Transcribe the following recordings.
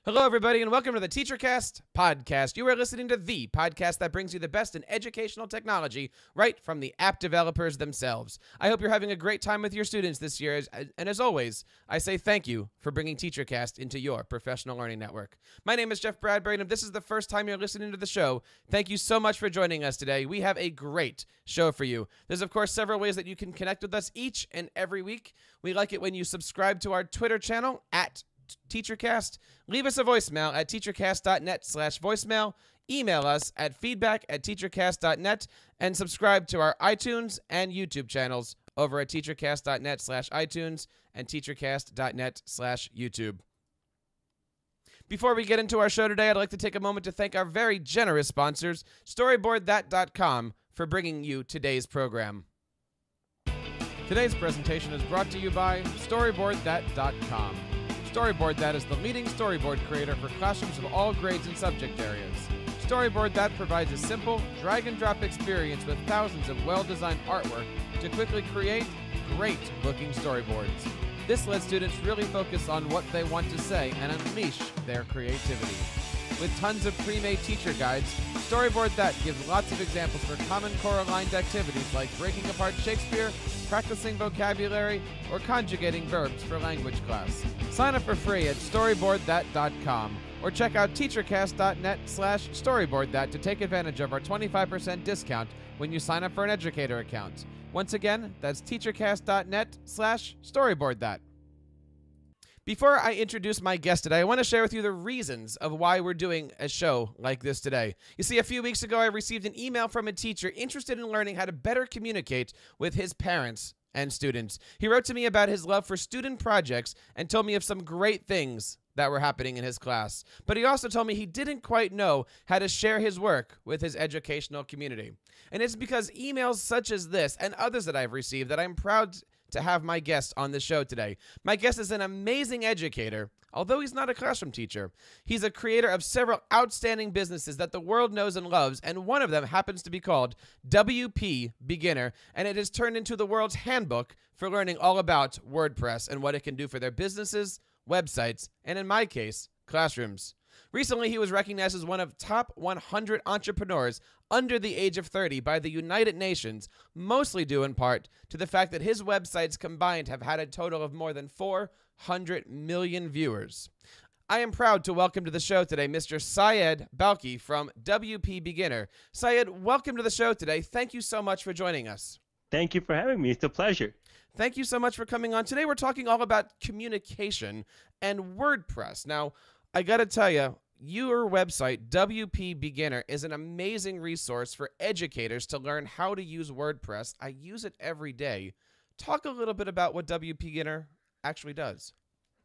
Hello, everybody, and welcome to the TeacherCast Podcast. You are listening to the podcast that brings you the best in educational technology right from the app developers themselves. I hope you're having a great time with your students this year, and as always, I say thank you for bringing TeacherCast into your professional learning network. My name is Jeff Bradbury, and if this is the first time you're listening to the show, thank you so much for joining us today. We have a great show for you. There's, of course, several ways that you can connect with us each and every week. We like it when you subscribe to our Twitter channel at TeacherCast. Leave us a voicemail at teachercast.net/voicemail. Email us at feedback@teachercast.net and subscribe to our iTunes and YouTube channels over at teachercast.net/iTunes and teachercast.net/YouTube. Before we get into our show today, I'd like to take a moment to thank our very generous sponsors, StoryboardThat.com, for bringing you today's program. Today's presentation is brought to you by StoryboardThat.com. Storyboard That is the leading storyboard creator for classrooms of all grades and subject areas. Storyboard That provides a simple, drag-and-drop experience with thousands of well-designed artwork to quickly create great-looking storyboards. This lets students really focus on what they want to say and unleash their creativity. With tons of pre-made teacher guides, Storyboard That gives lots of examples for common core-aligned activities like breaking apart Shakespeare, practicing vocabulary, or conjugating verbs for language class. Sign up for free at StoryboardThat.com or check out teachercast.net/StoryboardThat to take advantage of our 25% discount when you sign up for an educator account. Once again, that's teachercast.net/StoryboardThat. Before I introduce my guest today, I want to share with you the reasons of why we're doing a show like this today. You see, a few weeks ago, I received an email from a teacher interested in learning how to better communicate with his parents and students. He wrote to me about his love for student projects and told me of some great things that were happening in his class. But he also told me he didn't quite know how to share his work with his educational community. And it's because emails such as this and others that I've received that I'm proud to have my guest on the show today. My guest is an amazing educator, although he's not a classroom teacher. He's a creator of several outstanding businesses that the world knows and loves, and one of them happens to be called WPBeginner, and it has turned into the world's handbook for learning all about WordPress and what it can do for their businesses, websites, and in my case, classrooms. Recently, he was recognized as one of top 100 entrepreneurs under the age of 30 by the United Nations, mostly due in part to the fact that his websites combined have had a total of more than 400 million viewers. I am proud to welcome to the show today Mr. Syed Balkhi from WPBeginner. Syed, welcome to the show today. Thank you so much for joining us. Thank you for having me. It's a pleasure. Thank you so much for coming on. Today we're talking all about communication and WordPress. Now, I got to tell you, your website, WPBeginner, is an amazing resource for educators to learn how to use WordPress. I use it every day. Talk a little bit about what WPBeginner actually does.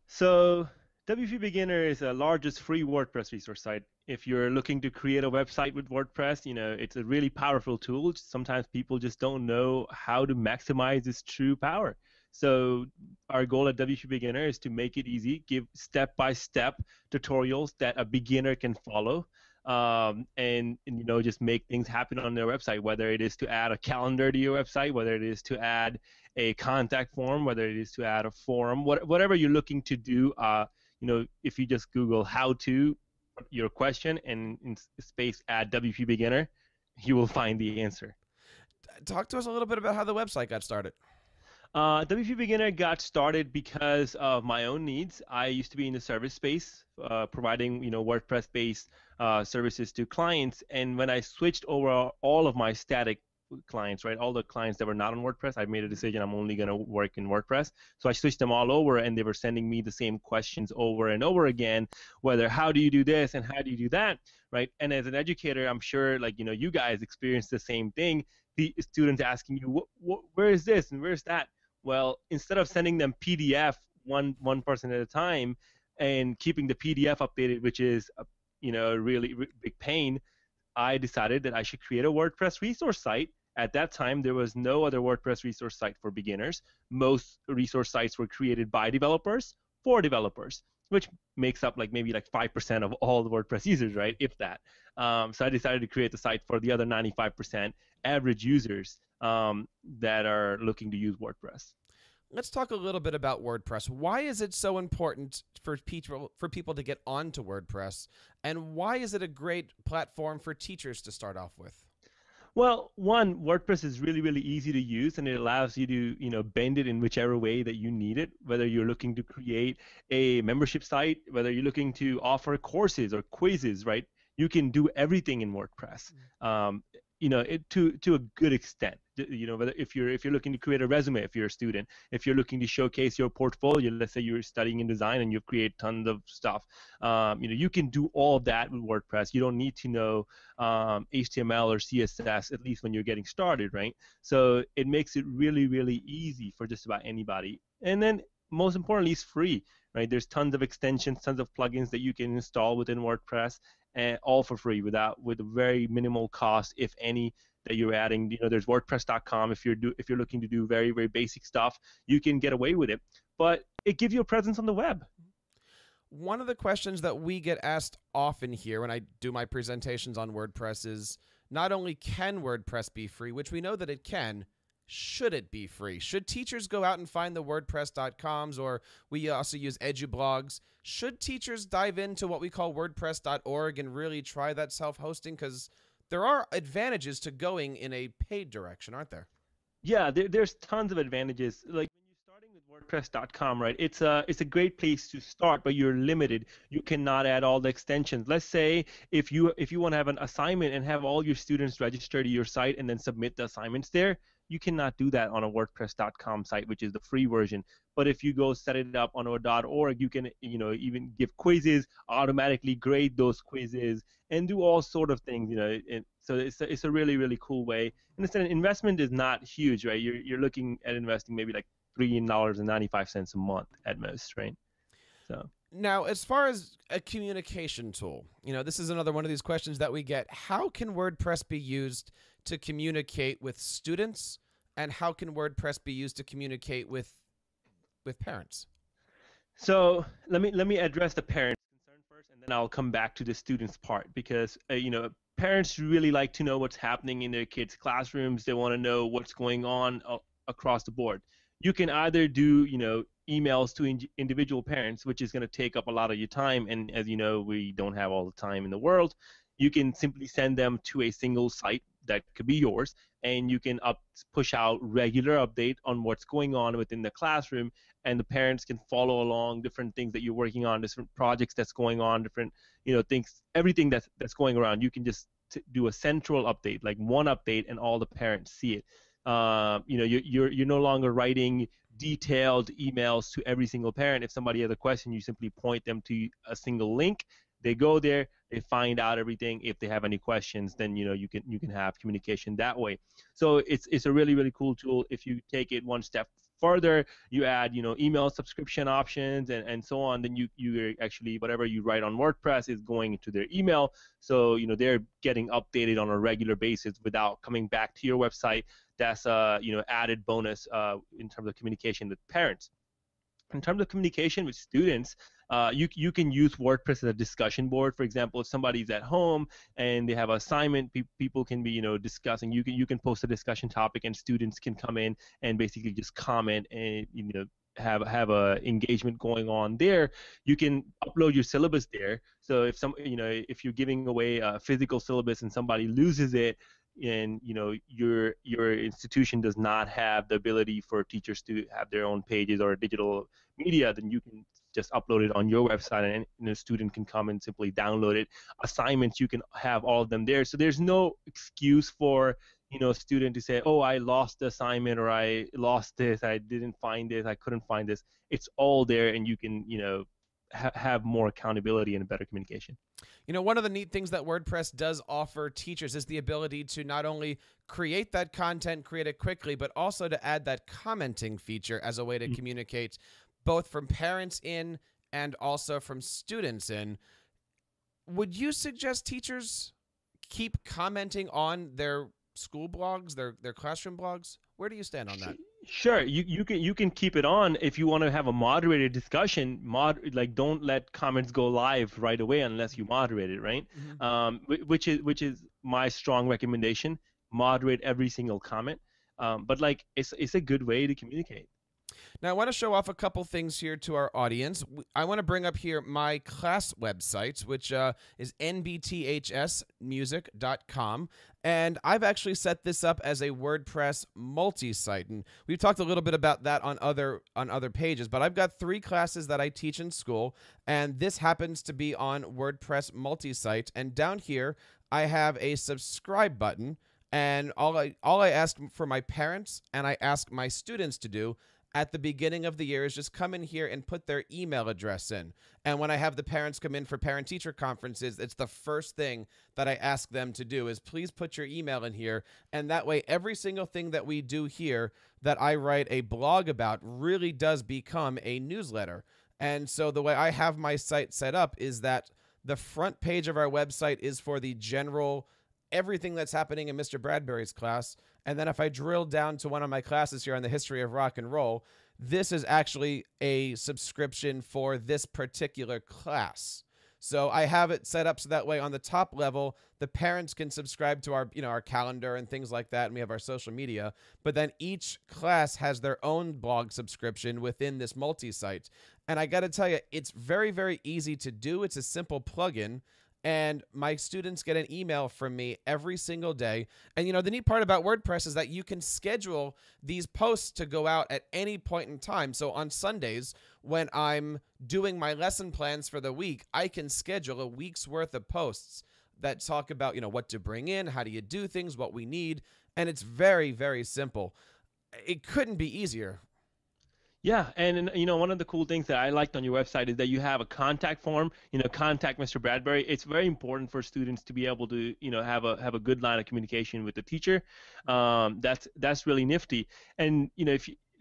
So WPBeginner is the largest free WordPress resource site. If you're looking to create a website with WordPress, it's a really powerful tool. Sometimes people just don't know how to maximize its true power. So our goal at WPBeginner is to make it easy, give step-by-step tutorials that a beginner can follow, and just make things happen on their website, whether it is to add a calendar to your website, whether it is to add a contact form, whether it is to add a forum, whatever you're looking to do. If you just Google how to your question and in space add WPBeginner, you will find the answer. Talk to us a little bit about how the website got started. WPBeginner got started because of my own needs. I used to be in the service space, providing WordPress-based services to clients. And when I switched over all of my static clients, right, all the clients that were not on WordPress, I made a decision I'm only going to work in WordPress. So I switched them all over, and they were sending me the same questions over and over again, whether how do you do this and how do you do that, right? And as an educator, I'm sure you guys experience the same thing. The students asking you, where is this and where's that? Well, instead of sending them PDF one person at a time and keeping the PDF updated, which is a really big pain, I decided that I should create a WordPress resource site. At that time, there was no other WordPress resource site for beginners. Most resource sites were created by developers for developers, which makes up maybe 5% of all the WordPress users, right? If that. So I decided to create the site for the other 95% average users that are looking to use WordPress. let's talk a little bit about WordPress. Why is it so important for people to get onto WordPress, and why is it a great platform for teachers to start off with? Well, one, WordPress is really, really easy to use, and it allows you to, bend it in whichever way that you need it, whether you're looking to create a membership site, whether you're looking to offer courses or quizzes, right? You can do everything in WordPress. To a good extent. Whether if you're looking to create a resume, if you're a student, if you're looking to showcase your portfolio, let's say you're studying in design and you've created tons of stuff, you can do all of that with WordPress. You don't need to know HTML or CSS, at least when you're getting started, right? So it makes it really, really easy for just about anybody. And then most importantly, it's free, right? There's tons of extensions, tons of plugins that you can install within WordPress, and all for free with very minimal cost, if any, that you're adding. There's WordPress.com. If you're looking to do very, very basic stuff, you can get away with it. But it gives you a presence on the web. One of the questions that we get asked often here when I do my presentations on WordPress is not only can WordPress be free, which we know that it can, should it be free? Should teachers go out and find the WordPress.coms, or we also use EduBlogs? Should teachers dive into what we call WordPress.org and really try that self-hosting? Because there are advantages to going in a paid direction, aren't there? Yeah, there's tons of advantages. Like when you're starting with WordPress.com, right? It's a great place to start, but you're limited. You cannot add all the extensions. Let's say if you want to have an assignment and have all your students register to your site and then submit the assignments there, you cannot do that on a WordPress.com site, which is the free version. But if you go set it up on a .org, you can even give quizzes, automatically grade those quizzes, and do all sort of things. So it's a really, really cool way. And it's an investment is not huge, right? You're looking at investing maybe like $3.95 a month at most, right? So. Now, as far as a communication tool, this is another one of these questions that we get. How can WordPress be used to communicate with students, and how can WordPress be used to communicate with parents? So let me address the parents' concern first, and then I'll come back to the students' part, because parents really like to know what's happening in their kids' classrooms. They want to know what's going on across the board. You can either do emails to individual parents, which is going to take up a lot of your time, and as you know, we don't have all the time in the world. You can simply send them to a single site that could be yours, and you can push out regular update on what's going on within the classroom, and the parents can follow along different things that you're working on, different projects that's going on, different things, everything that's going around. You can just do a central update, like one update, and all the parents see it. You're no longer writing detailed emails to every single parent. If somebody has a question, you simply point them to a single link. They go there, they find out everything. If they have any questions, then you can have communication that way. So it's a really, really cool tool. If you take it one step further, you add email subscription options and so on, then you actually, whatever you write on WordPress is going into their email. So they're getting updated on a regular basis without coming back to your website. That's a added bonus in terms of communication with parents. In terms of communication with students, you can use WordPress as a discussion board. For example, if somebody's at home and they have an assignment, people can be discussing. You can post a discussion topic, and students can come in and basically just comment and have a engagement going on there. You can upload your syllabus there. So if you're giving away a physical syllabus and somebody loses it, and your institution does not have the ability for teachers to have their own pages or digital media, then you can just upload it on your website, and a student can come and simply download it. Assignments, you can have all of them there. So there's no excuse for a student to say, oh, I lost the assignment, or I lost this, I didn't find this, I couldn't find this. It's all there, and you can have more accountability and better communication. One of the neat things that WordPress does offer teachers is the ability to not only create that content, create it quickly, but also to add that commenting feature as a way to communicate both from parents in and also from students in. Would you suggest teachers keep commenting on their school blogs, their classroom blogs? Where do you stand on that? Sure, you can keep it on if you want to have a moderated discussion. Don't let comments go live right away unless you moderate it, right? Mm-hmm. Which is my strong recommendation. Moderate every single comment. But it's a good way to communicate. Now, I want to show off a couple things here to our audience. I want to bring up here my class website, which is nbthsmusic.com. And I've actually set this up as a WordPress multi-site. And we've talked a little bit about that on other pages, but I've got 3 classes that I teach in school, and this happens to be on WordPress multi-site. And down here, I have a subscribe button, and all I ask for my parents and I ask my students to do at the beginning of the year is just come in here and put their email address in. And when I have the parents come in for parent-teacher conferences, it's the first thing that I ask them to do is please put your email in here. And that way, every single thing that we do here that I write a blog about really does become a newsletter. And so the way I have my site set up is that the front page of our website is for the general everything that's happening in Mr. Bradbury's class. And then if I drill down to one of my classes here on the history of rock and roll, this is actually a subscription for this particular class. So I have it set up so that way on the top level, the parents can subscribe to our, our calendar and things like that. And we have our social media, but then each class has their own blog subscription within this multi-site. And I got to tell you, it's very, very easy to do. It's a simple plugin. And my students get an email from me every single day. And, the neat part about WordPress is that you can schedule these posts to go out at any point in time. So on Sundays, when I'm doing my lesson plans for the week, I can schedule a week's worth of posts that talk about, what to bring in, how do you do things, what we need. And it's very, very simple. It couldn't be easier. Yeah, and one of the cool things that I liked on your website is that you have a contact form. Contact Mr. Bradbury. It's very important for students to be able to have a good line of communication with the teacher. That's really nifty. And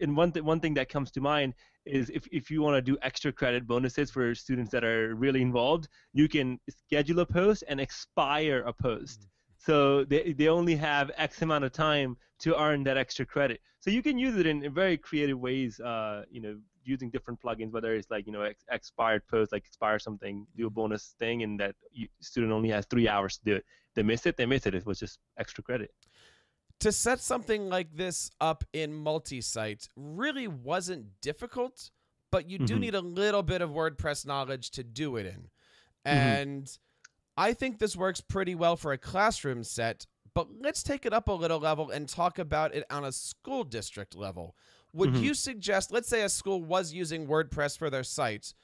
one thing that comes to mind is if you want to do extra credit bonuses for students that are really involved, you can schedule a post and expire a post. Mm-hmm. So they only have X amount of time to earn that extra credit. So you can use it in very creative ways, using different plugins, whether it's like, expired post, like expire something, do a bonus thing, and that student only has 3 hours to do it. They miss it. It was just extra credit. To set something like this up in multi-site really wasn't difficult, but you do need a little bit of WordPress knowledge to do it in. And I think this works pretty well for a classroom set, but let's take it up a little level and talk about it on a school district level. Would you suggest, let's say a school was using WordPress for their site,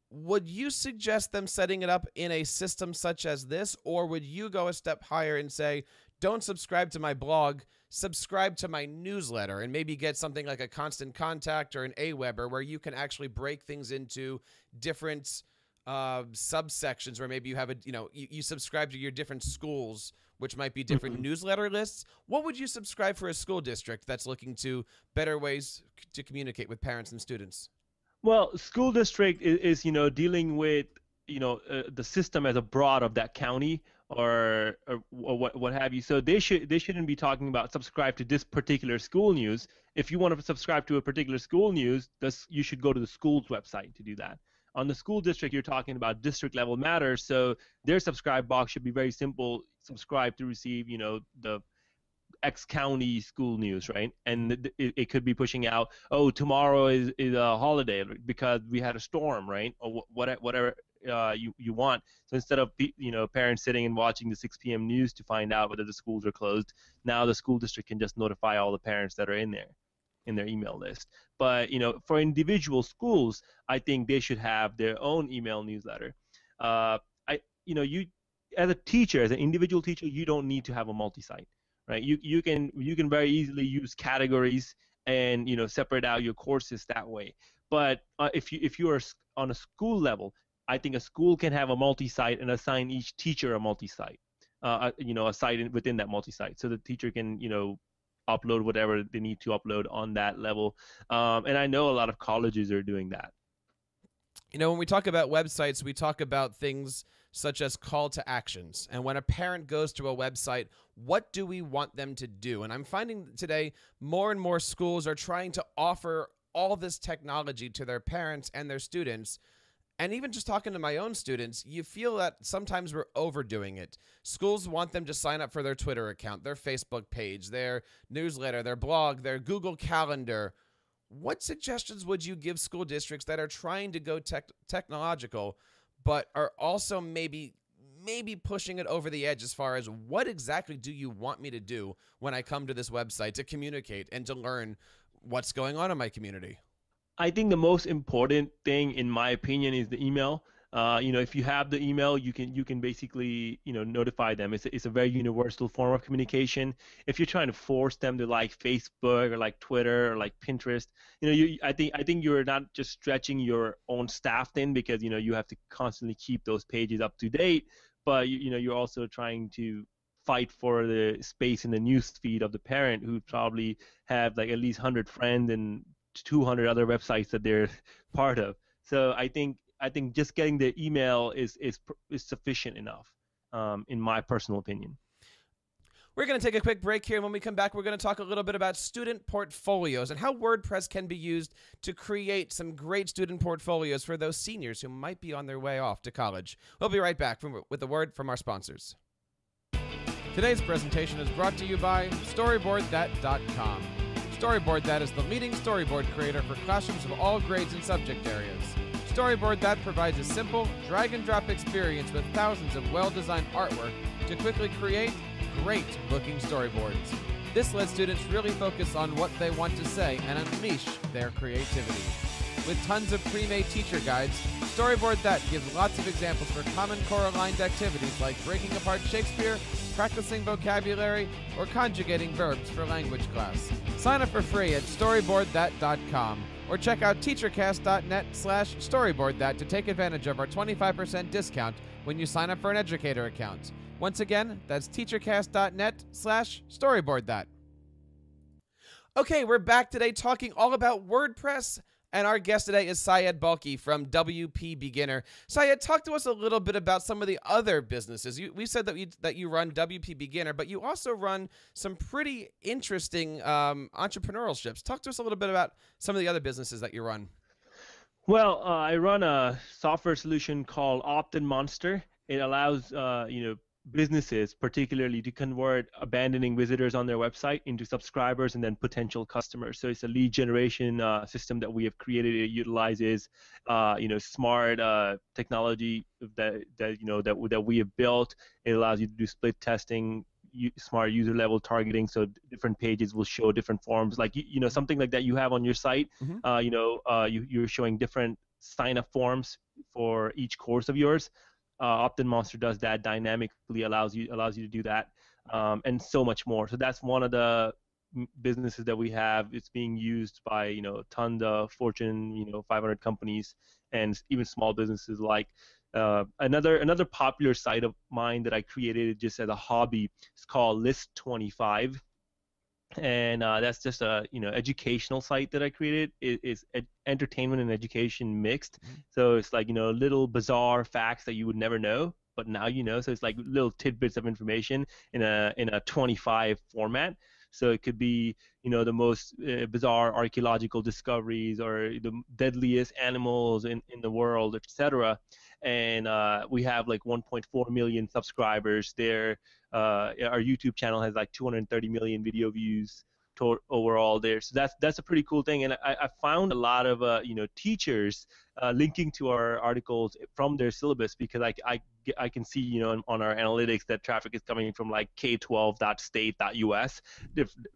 would you suggest them setting it up in a system such as this, or would you go a step higher and say, don't subscribe to my blog, subscribe to my newsletter, and maybe get something like a Constant Contact or an Aweber where you can actually break things into different subsections where maybe you have you subscribe to your different schools, which might be different newsletter lists. What would you subscribe for a school district that's looking to better ways to communicate with parents and students? Well, school district is dealing with the system as a broad of that county or what have you. So they shouldn't be talking about subscribe to this particular school news. If you want to subscribe to a particular school news, you should go to the school's website to do that. On the school district, you're talking about district level matters, so their subscribe box should be very simple. Subscribe to receive, the X county school news, right? And it could be pushing out, oh, tomorrow is a holiday because we had a storm, right? Or whatever you want. So instead of parents sitting and watching the 6 p.m. news to find out whether the schools are closed, now the school district can just notify all the parents that are in their email list. But for individual schools, I think they should have their own email newsletter. You as a teacher, as an individual teacher, you don't need to have a multi-site, right? You can very easily use categories and separate out your courses that way. But if you are on a school level, I think a school can have a multi-site and assign each teacher a multi-site, a site within that multi-site, so the teacher can upload whatever they need to upload on that level. And I know a lot of colleges are doing that. When we talk about websites, we talk about things such as call to actions. And when a parent goes to a website, what do we want them to do? And I'm finding today more and more schools are trying to offer all this technology to their parents and their students. And even just talking to my own students, you feel that sometimes we're overdoing it. Schools want them to sign up for their Twitter account, their Facebook page, their newsletter, their blog, their Google Calendar. what suggestions would you give school districts that are trying to go technological, but are also maybe pushing it over the edge as far as what exactly do you want me to do when I come to this website to communicate and to learn what's going on in my community? I think the most important thing, in my opinion, is the email. If you have the email, you can basically notify them. It's a very universal form of communication. If you're trying to force them to like Facebook or like Twitter or like Pinterest, I think you're not just stretching your own staff thin, because you have to constantly keep those pages up to date, but you're also trying to fight for the space in the news feed of the parent, who probably have like at least 100 friends and 200 other websites that they're part of. So I think just getting the email is sufficient enough, in my personal opinion. We're going to take a quick break here, and when we come back, we're going to talk a little bit about student portfolios and how WordPress can be used to create some great student portfolios for those seniors who might be on their way off to college. We'll be right back with a word from our sponsors. Today's presentation is brought to you by StoryboardThat.com. StoryboardThat is the leading storyboard creator for classrooms of all grades and subject areas. StoryboardThat provides a simple, drag-and-drop experience with thousands of well-designed artwork to quickly create great-looking storyboards. This lets students really focus on what they want to say and unleash their creativity. With tons of pre-made teacher guides, StoryboardThat gives lots of examples for common core-aligned activities like breaking apart Shakespeare, practicing vocabulary, or conjugating verbs for language class. Sign up for free at StoryboardThat.com or check out teachercast.net/StoryboardThat to take advantage of our 25% discount when you sign up for an educator account. Once again, that's teachercast.net/StoryboardThat. Okay, we're back today talking all about WordPress, and our guest today is Syed Balkhi from WPBeginner. Syed, talk to us a little bit about some of the other businesses. We said that you run WPBeginner, but you also run some pretty interesting entrepreneurships. Talk to us a little bit about some of the other businesses that you run. Well, I run a software solution called Opt-in Monster. It allows businesses particularly to convert abandoning visitors on their website into subscribers and then potential customers. So it's a lead generation system that we have created. It utilizes smart technology that we have built. It allows you to do split testing, smart user level targeting, so different pages will show different forms, like something like that you have on your site. You're showing different sign up forms for each course of yours. Opt-in Monster does that dynamically, allows you to do that, and so much more. So that's one of the businesses that we have. It's being used by tons of Fortune 500 companies and even small businesses. Like another popular site of mine that I created just as a hobby is called List25. And that's just a educational site that I created. It's entertainment and education mixed. So it's like little bizarre facts that you would never know, but now you know. So it's like little tidbits of information in a 25 format. So it could be the most bizarre archaeological discoveries or the deadliest animals in the world, etc. And we have like 1.4 million subscribers there. Our YouTube channel has like 230 million video views overall there. So that's a pretty cool thing. And I found a lot of teachers linking to our articles from their syllabus, because I can see on our analytics that traffic is coming from like k12.state.us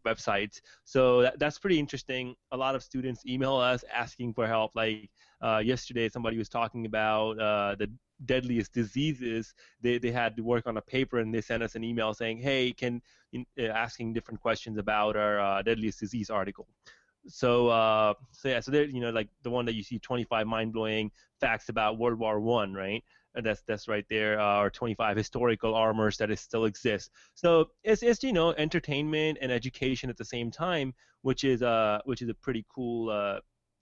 websites. So that's pretty interesting. A lot of students email us asking for help. Like yesterday, somebody was talking about the deadliest diseases. They had to work on a paper, and they sent us an email saying, hey, asking different questions about our deadliest disease article. So they're like the one that you see, 25 mind-blowing facts about World War I, right? And that's right there, or 25 historical armors that still exist. So it's entertainment and education at the same time, which is a pretty cool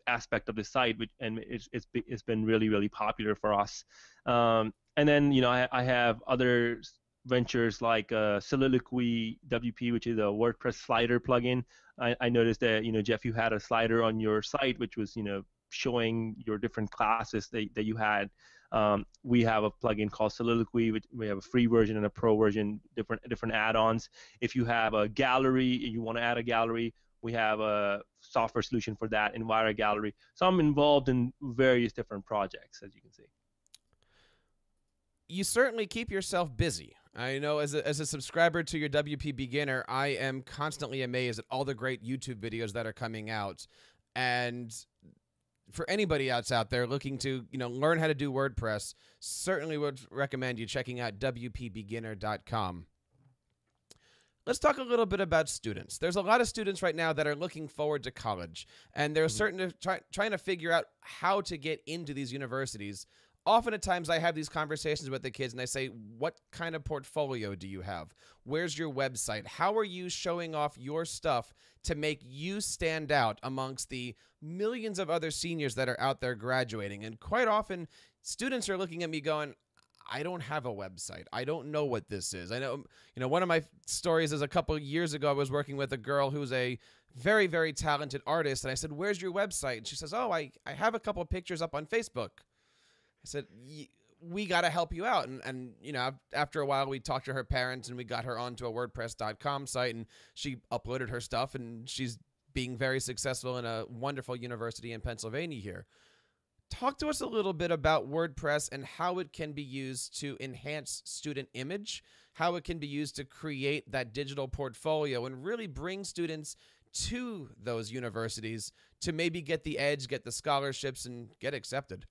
aspect of the site, and it's been really, really popular for us. And then I have other ventures like Soliloquy WP, which is a WordPress slider plugin. I noticed that Jeff, you had a slider on your site which was showing your different classes that you had. We have a plugin called Soliloquy, which we have a free version and a pro version, different add-ons. If you have a gallery and you want to add a gallery, We have a software solution for that, Enviro Gallery. So I'm involved in various different projects, as you can see. You certainly keep yourself busy. I know as a subscriber to your WP Beginner, I am constantly amazed at all the great YouTube videos that are coming out. And for anybody else out there looking to, learn how to do WordPress, certainly would recommend you checking out WPBeginner.com. Let's talk a little bit about students. There's a lot of students right now that are looking forward to college, and they're trying to figure out how to get into these universities. Often at times I have these conversations with the kids and I say, what kind of portfolio do you have? Where's your website? How are you showing off your stuff to make you stand out amongst the millions of other seniors that are out there graduating? And quite often students are looking at me going, I don't have a website. I don't know what this is. I know, one of my stories is a couple of years ago, I was working with a girl who's a very, very talented artist. And I said, where's your website? And she says, oh, I have a couple of pictures up on Facebook. I said, we got to help you out. And after a while, we talked to her parents and we got her onto a WordPress.com site, and she uploaded her stuff, and she's being very successful in a wonderful university in Pennsylvania here. Talk to us a little bit about WordPress and how it can be used to enhance student image, how it can be used to create that digital portfolio and really bring students to those universities to maybe get the edge, get the scholarships, and get accepted.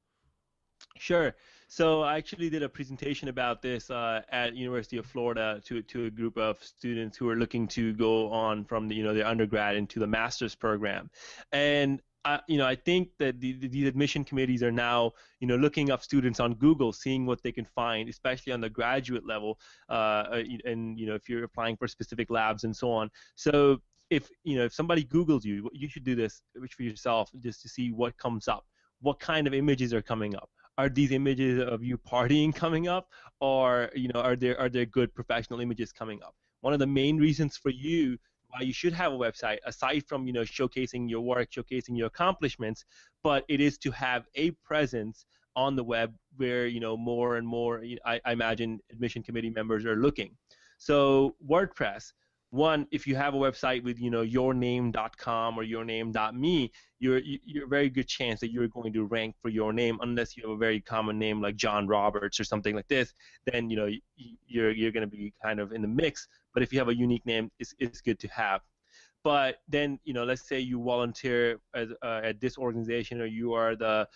Sure. So I actually did a presentation about this at University of Florida to a group of students who are looking to go on from their undergrad into the master's program. And I think that these admission committees are now, looking up students on Google, seeing what they can find, especially on the graduate level, and if you're applying for specific labs and so on. So if somebody Googles you, you should do this for yourself just to see what comes up, what kind of images are coming up. Are these images of you partying coming up, or are there good professional images coming up? One of the main reasons for you why you should have a website, aside from showcasing your work, showcasing your accomplishments, but it is to have a presence on the web where more and more I imagine admission committee members are looking. So WordPress. One, if you have a website with yourname.com or yourname.me, you're a very good chance that you're going to rank for your name, unless you have a very common name like John Roberts or something like this. Then you're going to be kind of in the mix. But if you have a unique name, it's good to have. But then, let's say you volunteer at this organization, or you are the,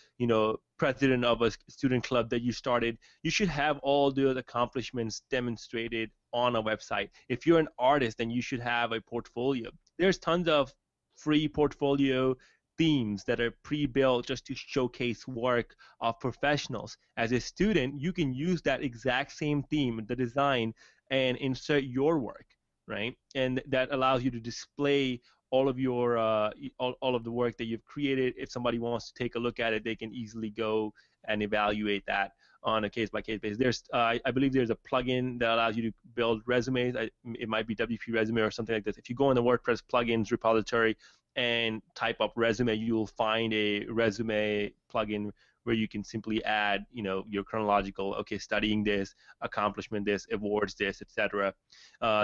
president of a student club that you started. You should have all the accomplishments demonstrated on a website. If you're an artist, then you should have a portfolio. There's tons of free portfolio themes that are pre-built just to showcase work of professionals. As a student, you can use that exact same theme, the design, and insert your work. Right, and that allows you to display all of your all of the work that you've created. If somebody wants to take a look at it, they can easily go and evaluate that on a case-by-case basis. There's I believe there's a plugin that allows you to build resumes. It might be WP Resume or something like this. If you go in the WordPress plugins repository and type up resume, you'll find a resume plugin where you can simply add, your chronological, studying this, accomplishment this, awards this, etc.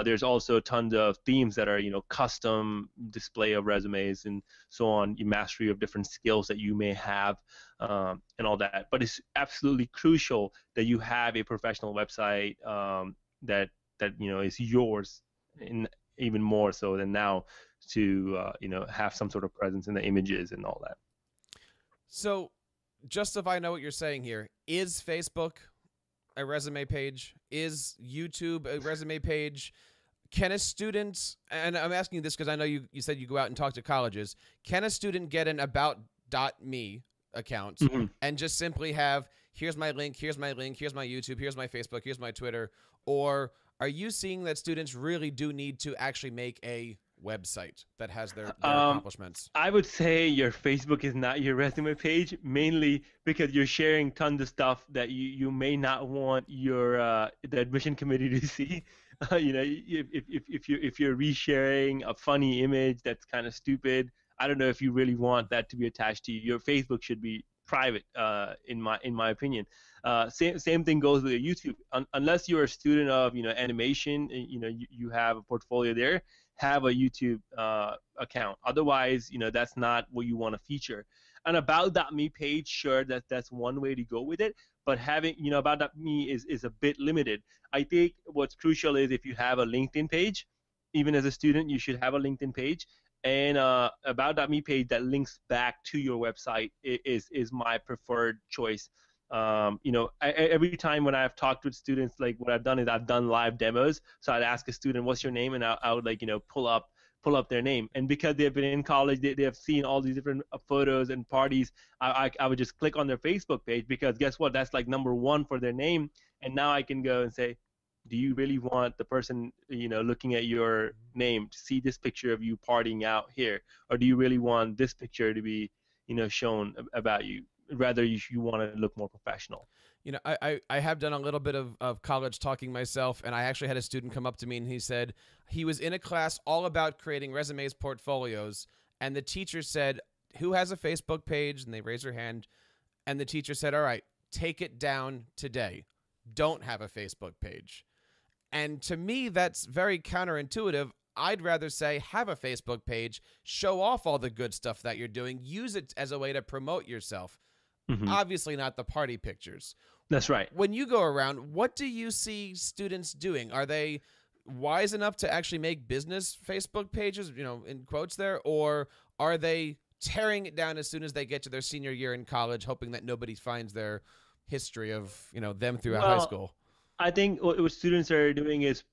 There's also tons of themes that are, custom display of resumes and so on, mastery of different skills that you may have, and all that. But it's absolutely crucial that you have a professional website that is yours, and even more so than now, to have some sort of presence in the images and all that. So, just if I know what you're saying here, is Facebook a resume page? Is YouTube a resume page? Can a student, and I'm asking you this because I know you said you go out and talk to colleges, can a student get an about.me account and just simply have, here's my link, here's my link, here's my YouTube, here's my Facebook, here's my Twitter? Or are you seeing that students really do need to actually make a website that has their accomplishments? I would say your Facebook is not your resume page, mainly because you're sharing tons of stuff that you may not want your the admission committee to see. If you're resharing a funny image that's kind of stupid, I don't know if you really want that to be attached to you. Your Facebook should be private, in my opinion. Same thing goes with your YouTube. Unless you're a student of animation, you have a portfolio there. have a YouTube account. Otherwise, that's not what you want to feature. An about.me page, sure, that's one way to go with it. But having, about.me is a bit limited. I think what's crucial is if you have a LinkedIn page, even as a student, you should have a LinkedIn page. And about.me page that links back to your website is my preferred choice. Every time when I've talked with students, like what I've done is I've done live demos. So I'd ask a student, "What's your name?" and I would pull up their name. And because they've been in college, they have seen all these different photos and parties. I would just click on their Facebook page, because guess what? That's like number one for their name. And now I can go and say, do you really want the person, looking at your name to see this picture of you partying out here? Or do you really want this picture to be, shown about you? Rather, you want to look more professional. I have done a little bit of college talking myself, and I actually had a student come up to me and he said he was in a class all about creating resumes, portfolios, and the teacher said, "Who has a Facebook page?" And they raised their hand, and the teacher said, "All right, take it down today. Don't have a Facebook page." And to me, that's very counterintuitive. I'd rather say have a Facebook page, show off all the good stuff that you're doing, use it as a way to promote yourself. Mm-hmm. Obviously not the party pictures. That's right. When you go around, what do you see students doing? Are they wise enough to actually make business Facebook pages, in quotes there, or are they tearing it down as soon as they get to their senior year in college, hoping that nobody finds their history of, them throughout high school? I think what students are doing is,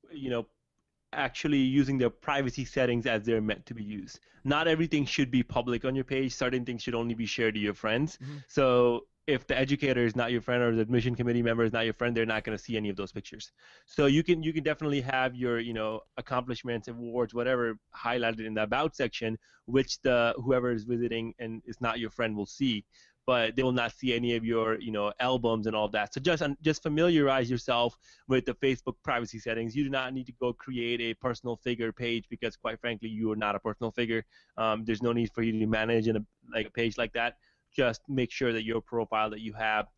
actually using their privacy settings as they're meant to be used. Not everything should be public on your page. Certain things should only be shared to your friends. Mm-hmm. So if the educator is not your friend or the admission committee member is not your friend, they're not going to see any of those pictures. So you can definitely have your accomplishments, awards, whatever lighted in the about section, which the whoever is visiting and is not your friend will see. But they will not see any of your, albums and all that. So just familiarize yourself with the Facebook privacy settings. You do not need to go create a personal figure page, because quite frankly, you are not a personal figure. There's no need for you to manage a page like that. Just make sure that your profile that you have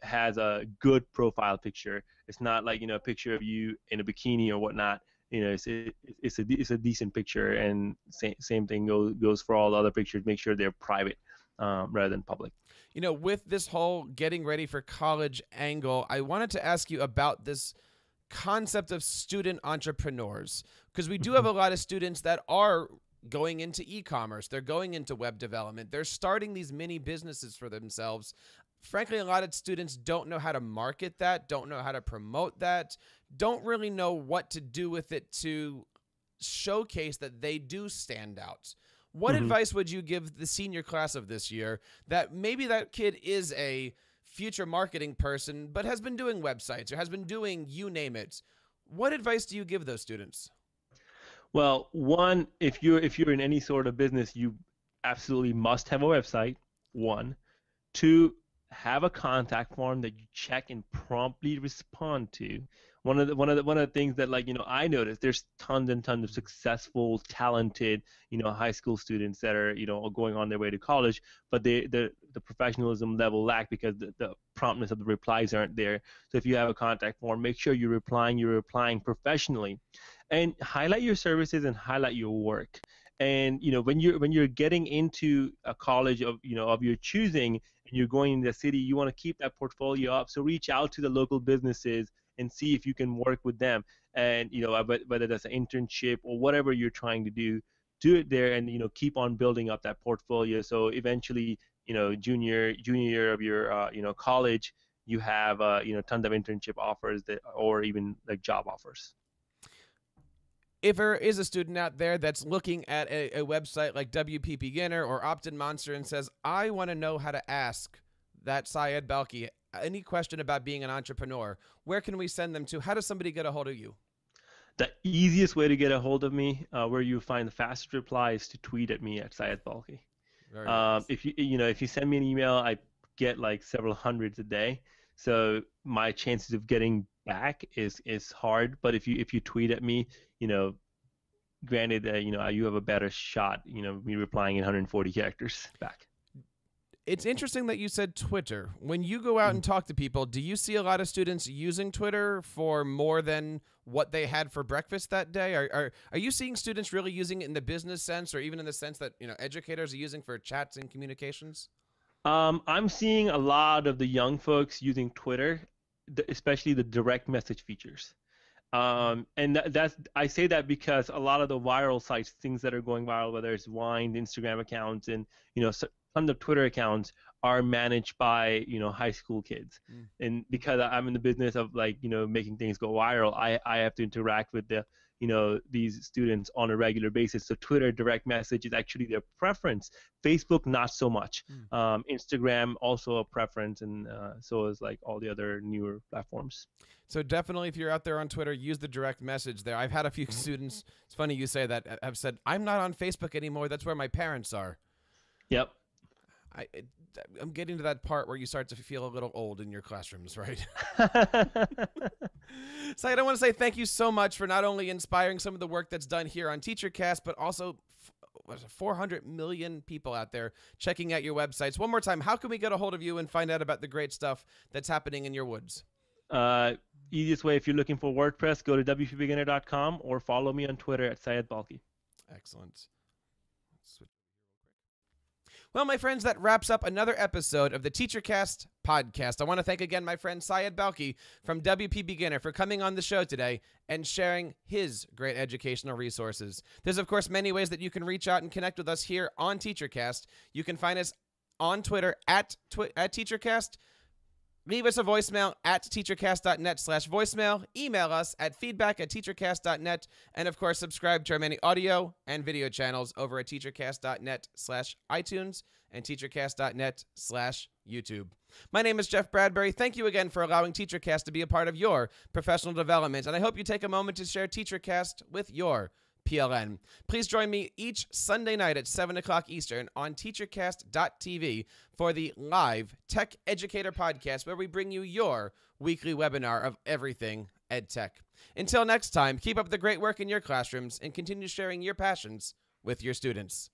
has a good profile picture. It's not like, a picture of you in a bikini or whatnot. It's a decent picture, and same thing goes for all the other pictures. Make sure they're private rather than public. With this whole getting ready for college angle, I wanted to ask you about this concept of student entrepreneurs, because we do have a lot of students that are going into e-commerce. They're going into web development. They're starting these mini businesses for themselves. Frankly, a lot of students don't know how to market that, don't know how to promote that, don't really know what to do with it to showcase that they do stand out. What advice would you give the senior class of this year that maybe that kid is a future marketing person but has been doing websites or has been doing you name it? What advice do you give those students? Well, one, if you're in any sort of business, you absolutely must have a website. One. Two, have a contact form that you check and promptly respond to. One of the things that I noticed, there's tons and tons of successful, talented high school students that are going on their way to college, but the professionalism level lack because the promptness of the replies aren't there. So if you have a contact form, make sure you're replying professionally, and highlight your services and highlight your work. And when you're getting into a college of your choosing and you're going into the city, you want to keep that portfolio up. So reach out to the local businesses and see if you can work with them. And whether that's an internship or whatever you're trying to do it there, and keep on building up that portfolio. So eventually, junior year of your college, you have tons of internship offers or even like job offers. If there is a student out there that's looking at a website like WPBeginner or Opt-in Monster and says, I want to know how to ask that Syed Balkhi any question about being an entrepreneur, where can we send them to? How does somebody get a hold of you? The easiest way to get a hold of me, where you find the fastest reply, is to tweet at me at Syed Balkhi. Very nice. If you send me an email, I get like several hundreds a day. So my chances of getting back is hard. But if you tweet at me, granted that you have a better shot, me replying in 140 characters back. It's interesting that you said Twitter. When you go out and talk to people, do you see a lot of students using Twitter for more than what they had for breakfast that day? Are you seeing students really using it in the business sense, or even in the sense that educators are using for chats and communications? I'm seeing a lot of the young folks using Twitter, especially the direct message features. And I say that because a lot of the viral sites, things that are going viral, whether it's Vine, Instagram accounts, and tons of Twitter accounts, are managed by high school kids. And because I'm in the business of making things go viral, I have to interact with these students on a regular basis. So Twitter direct message is actually their preference. Facebook, not so much. Instagram also a preference, and so is all the other newer platforms. So definitely, if you're out there on Twitter, use the direct message there. I've had a few students, it's funny you say that, have said, I'm not on Facebook anymore. That's where my parents are. Yep. I'm getting to that part where you start to feel a little old in your classrooms, right? Syed, I want to say thank you so much for not only inspiring some of the work that's done here on TeacherCast, but also 400 million people out there checking out your websites. One more time, how can we get a hold of you and find out about the great stuff that's happening in your woods? Easiest way, if you're looking for WordPress, go to WPBeginner.com or follow me on Twitter at Syed Balkhi. Excellent. Well, my friends, that wraps up another episode of the TeacherCast Podcast. I want to thank again my friend Syed Balkhi from WPBeginner for coming on the show today and sharing his great educational resources. There's, of course, many ways that you can reach out and connect with us here on TeacherCast. You can find us on Twitter at TeacherCast. Leave us a voicemail at teachercast.net/voicemail. Email us at feedback@teachercast.net. And, of course, subscribe to our many audio and video channels over at teachercast.net/iTunes and teachercast.net/YouTube. My name is Jeff Bradbury. Thank you again for allowing TeacherCast to be a part of your professional development. And I hope you take a moment to share TeacherCast with your PLN. Please join me each Sunday night at 7 o'clock Eastern on TeacherCast.tv for the live Tech Educator Podcast, where we bring you your weekly webinar of everything EdTech. Until next time, keep up the great work in your classrooms and continue sharing your passions with your students.